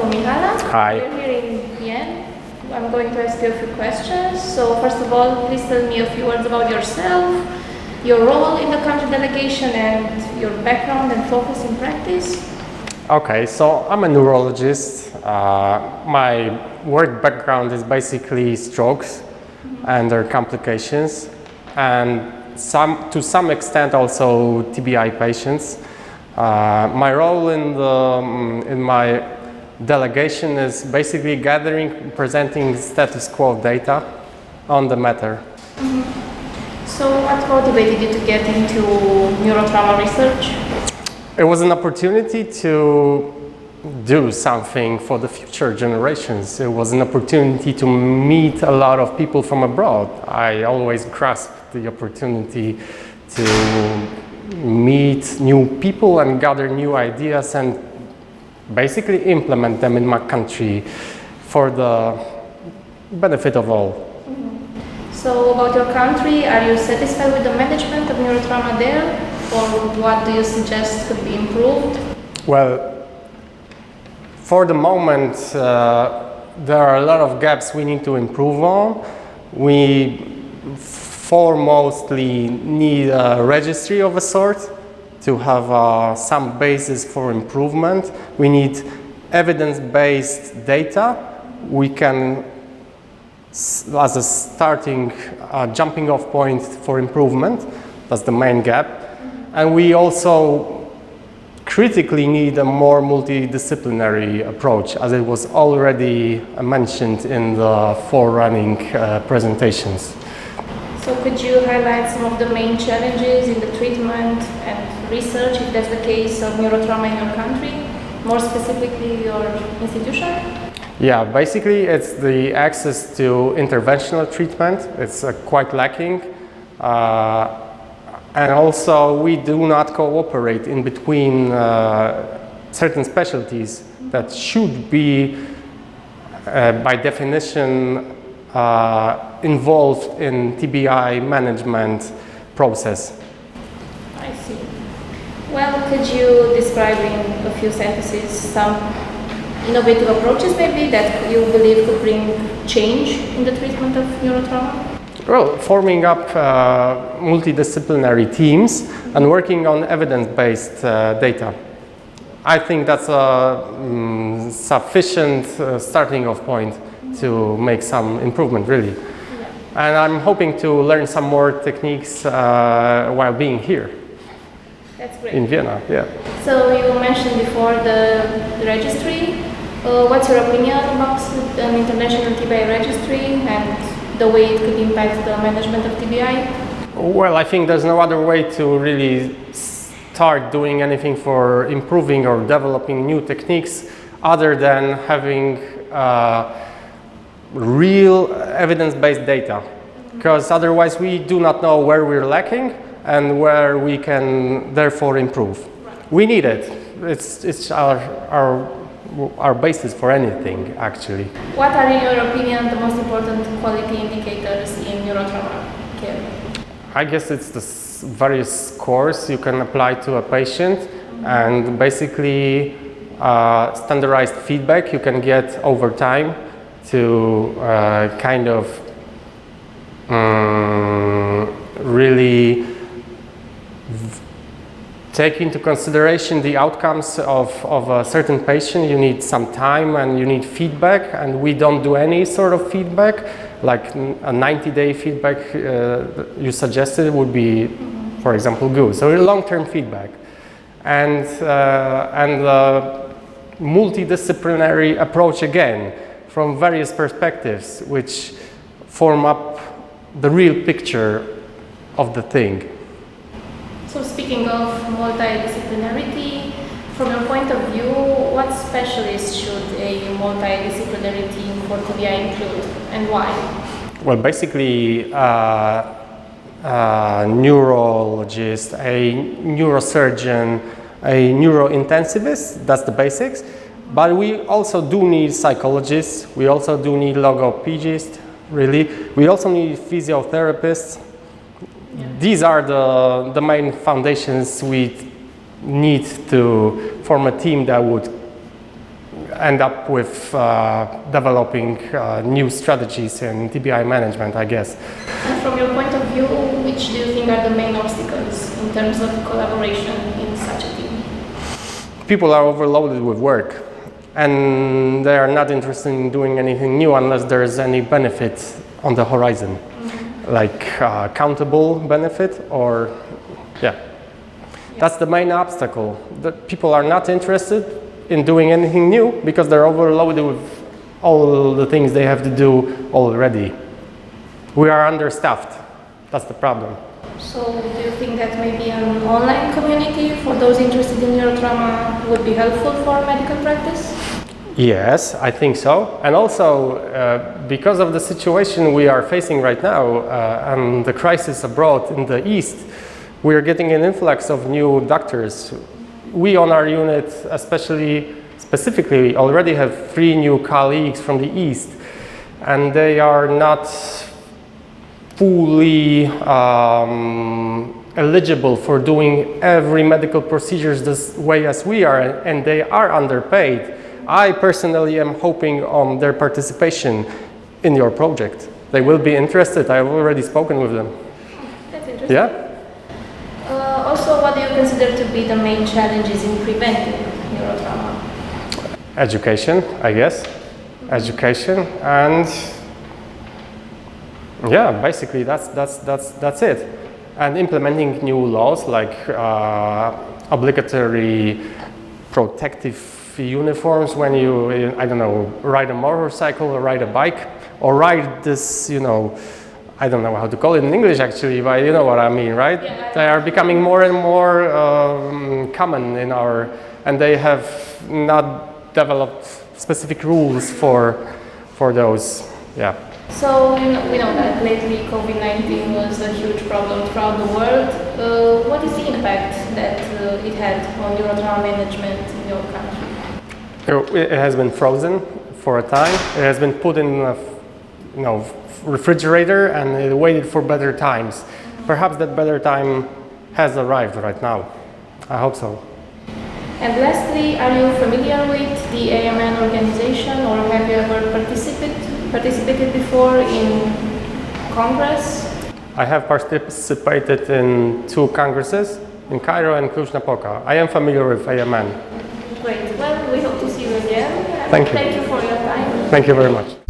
Dr. Michalak. Hi. We're here in Vienna. I'm going to ask you a few questions. So first of all, please tell me a few words about yourself, your role in the country delegation, and your background and focus in practice. Okay, so I'm a neurologist. My work background is basically strokes and their complications, and to some extent also TBI patients. My role in my delegation is basically gathering, presenting status quo data on the matter. So what motivated you to get into neurotrauma research? It was an opportunity to do something for the future generations. It was an opportunity to meet a lot of people from abroad. I always grasped the opportunity to meet new people and gather new ideas and basically implement them in my country for the benefit of all. So about your country, are you satisfied with the management of neurotrauma there, or what do you suggest could be improved? Well, for the moment, there are a lot of gaps we need to improve on. We foremostly need a registry of a sort to have some basis for improvement. We need evidence-based data. We can, as a starting jumping off point for improvement, that's the main gap. And we also critically need a more multidisciplinary approach, as it was already mentioned in the forerunning presentations. So could you highlight some of the main challenges in the treatment and research, if that's the case, of neurotrauma in your country, more specifically your institution? Yeah, basically it's the access to interventional treatment. It's quite lacking. And also we do not cooperate in between certain specialties that should be, by definition, involved in TBI management process. I see. Well, could you describe in a few sentences some innovative approaches maybe that you believe could bring change in the treatment of neurotrauma? Well, forming up multidisciplinary teams and working on evidence-based data. I think that's a sufficient starting off point to make some improvement, really. Yeah. And I'm hoping to learn some more techniques while being here. That's great. In Vienna, yeah. So you mentioned before the registry. What's your opinion about an international TBI registry and the way it could impact the management of TBI? Well, I think there's no other way to really start doing anything for improving or developing new techniques other than having real evidence-based data, because otherwise we do not know where we're lacking and where we can therefore improve. We need it. It's our basis for anything, actually. What are, in your opinion, the most important quality indicators in neurotrauma care? I guess it's the various scores you can apply to a patient, and basically standardized feedback you can get over time to kind of really take into consideration the outcomes of a certain patient. You need some time and you need feedback, and we don't do any sort of feedback, like a 90-day feedback you suggested would be, for example, good. So long-term feedback. And multidisciplinary approach again, from various perspectives, which form up the real picture of the thing. So speaking of multidisciplinarity, from your point of view, what specialists should a multidisciplinary team for TBI include, and why? Well, basically, a neurologist, a neurosurgeon, a neurointensivist, that's the basics. But we also do need psychologists, we also do need logopedists, really. We also need physiotherapists. These are the main foundations we need to form a team that would end up with developing new strategies in TBI management, I guess. And from your point of view, which do you think are the main obstacles in terms of collaboration in such a team? People are overloaded with work, and they are not interested in doing anything new unless there is any benefit on the horizon, like countable benefit or, yeah. That's the main obstacle. That people are not interested in doing anything new because they're overloaded with all the things they have to do already. We are understaffed. That's the problem. So do you think that maybe an online community for those interested in neurotrauma would be helpful for medical practice? Yes, I think so. And also, because of the situation we are facing right now and the crisis abroad in the East, we are getting an influx of new doctors. We on our unit, specifically, already have 3 new colleagues from the East, and they are not fully eligible for doing every medical procedures this way as we are, and they are underpaid. I personally am hoping on their participation in your project. They will be interested. I've already spoken with them. That's interesting. Yeah? Also, what do you consider to be the main challenges in preventing neurotrauma? Education, I guess. Education, and yeah, basically that's it. And implementing new laws like obligatory protective uniforms when you, I don't know, ride a motorcycle or ride a bike or ride this, you know, I don't know how to call it in English actually, but you know what I mean, right? Yeah, they are becoming more and more common in our, and they have not developed specific rules for those, yeah. So we know that lately COVID-19 was a huge problem throughout the world. What is the impact that it had on neurotrauma management in your country? It has been frozen for a time. It has been put in a, you know, refrigerator, and it waited for better times. Perhaps that better time has arrived right now. I hope so. And lastly, are you familiar with the AMN organization, or have you ever participated before in Congress? I have participated in 2 congresses in Cairo and Cluj-Napoca. I am familiar with AMN. Great. Well, we hope to see you again. Thank you. Thank you for your time. Thank you very much.